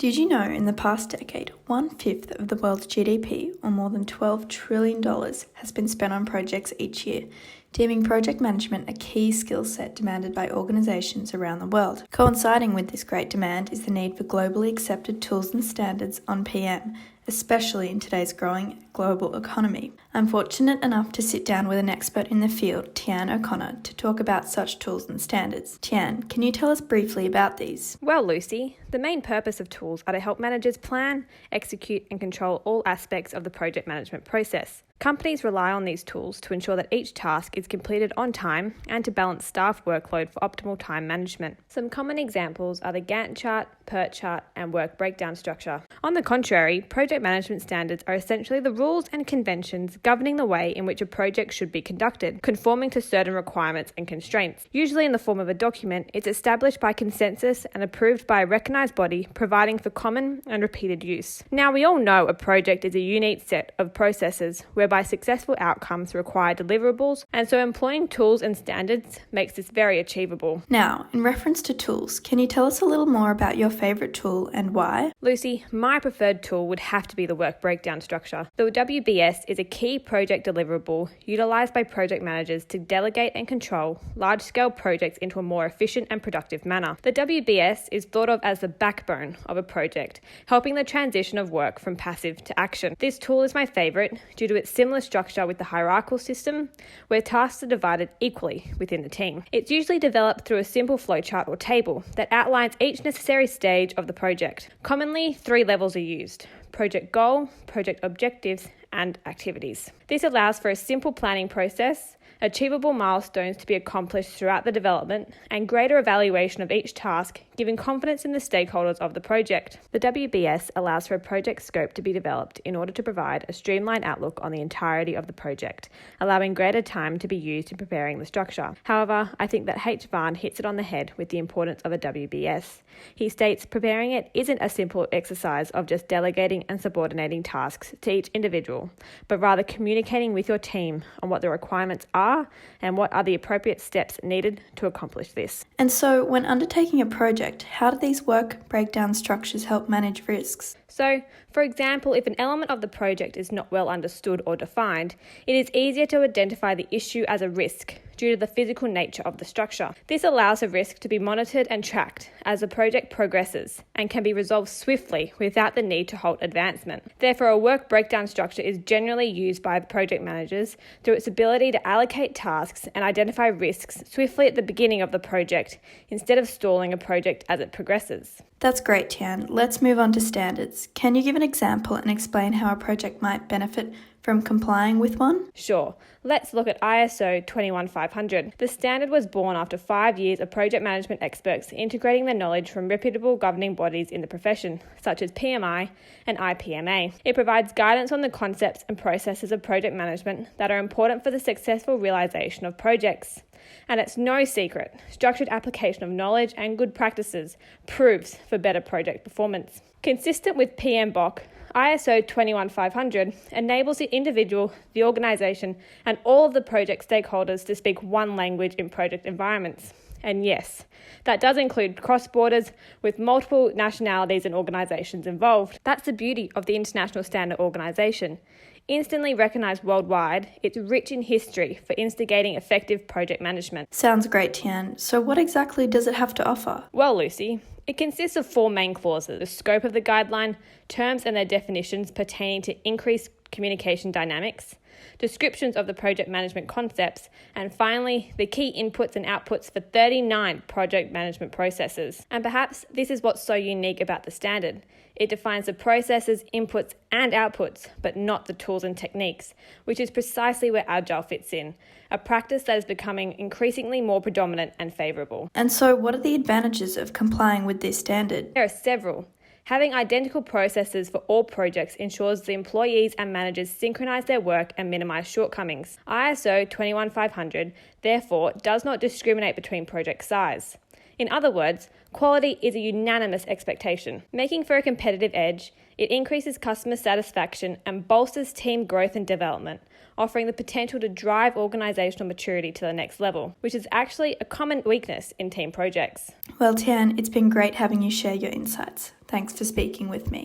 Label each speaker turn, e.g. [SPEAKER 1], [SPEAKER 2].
[SPEAKER 1] Did you know in the past decade, 1/5 of the world's GDP, or more than $12 trillion, has been spent on projects each year, deeming project management a key skill set demanded by organisations around the world. Coinciding with this great demand is the need for globally accepted tools and standards on PM, especially in today's growing global economy. I'm fortunate enough to sit down with an expert in the field, Tian O'Connor, to talk about such tools and standards. Tian, can you tell us briefly about these?
[SPEAKER 2] Well, Lucy, the main purpose of tools are to help managers plan, execute and control all aspects of the project management process. Companies rely on these tools to ensure that each task is completed on time and to balance staff workload for optimal time management. Some common examples are the Gantt chart, PERT chart, and work breakdown structure. On the contrary, project management standards are essentially the rules and conventions governing the way in which a project should be conducted, conforming to certain requirements and constraints. Usually in the form of a document, it's established by consensus and approved by a recognised body, providing for common and repeated use. Now, we all know a project is a unique set of processes whereby successful outcomes require deliverables, and so employing tools and standards makes this very achievable.
[SPEAKER 1] Now, in reference to tools, can you tell us a little more about your favourite tool and why?
[SPEAKER 2] Lucy, my preferred tool would have to be the work breakdown structure. The WBS is a key project deliverable utilised by project managers to delegate and control large-scale projects into a more efficient and productive manner. The WBS is thought of as the backbone of a project, helping the transition of work from passive to action. This tool is my favourite due to its similar structure with the hierarchical system, where tasks are divided equally within the team. It's usually developed through a simple flowchart or table that outlines each necessary stage of the project. Commonly, 3 levels are used: project goal, project objectives, and activities. This allows for a simple planning process, achievable milestones to be accomplished throughout the development, and greater evaluation of each task, giving confidence in the stakeholders of the project. The WBS allows for a project scope to be developed in order to provide a streamlined outlook on the entirety of the project, allowing greater time to be used in preparing the structure. However, I think that H. Vaan hits it on the head with the importance of a WBS. He states preparing it isn't a simple exercise of just delegating and subordinating tasks to each individual, but rather communicating with your team on what the requirements are and what are the appropriate steps needed to accomplish this.
[SPEAKER 1] And so, when undertaking a project, how do these work breakdown structures help manage risks?
[SPEAKER 2] So, for example, if an element of the project is not well understood or defined, it is easier to identify the issue as a risk due to the physical nature of the structure. This allows a risk to be monitored and tracked as the project progresses and can be resolved swiftly without the need to halt advancement. Therefore, a work breakdown structure is generally used by the project managers through its ability to allocate tasks and identify risks swiftly at the beginning of the project instead of stalling a project as it progresses.
[SPEAKER 1] That's great, Tian. Let's move on to standards. Can you give an example and explain how a project might benefit from complying with one?
[SPEAKER 2] Sure. Let's look at ISO 21500. The standard was born after 5 years of project management experts integrating their knowledge from reputable governing bodies in the profession, such as PMI and IPMA. It provides guidance on the concepts and processes of project management that are important for the successful realisation of projects. And it's no secret, structured application of knowledge and good practices proves for better project performance. Consistent with PMBOK, ISO 21500 enables the individual, the organisation, and all of the project stakeholders to speak one language in project environments. And yes, that does include cross-borders with multiple nationalities and organisations involved. That's the beauty of the International Standard Organisation. Instantly recognised worldwide, it's rich in history for instigating effective project management.
[SPEAKER 1] Sounds great, Tian. So what exactly does it have to offer?
[SPEAKER 2] Well, Lucy, it consists of 4 main clauses: the scope of the guideline, terms and their definitions pertaining to increased communication dynamics, descriptions of the project management concepts, and finally, the key inputs and outputs for 39 project management processes. And perhaps this is what's so unique about the standard. It defines the processes, inputs and outputs, but not the tools and techniques, which is precisely where Agile fits in, a practice that is becoming increasingly more predominant and favourable.
[SPEAKER 1] And so what are the advantages of complying with this standard?
[SPEAKER 2] There are several. Having identical processes for all projects ensures the employees and managers synchronise their work and minimise shortcomings. ISO 21500, therefore, does not discriminate between project size. In other words, Quality is a unanimous expectation. Making for a competitive edge, it increases customer satisfaction and bolsters team growth and development, offering the potential to drive organisational maturity to the next level, which is actually a common weakness in team projects.
[SPEAKER 1] Well, Tian, it's been great having you share your insights. Thanks for speaking with me.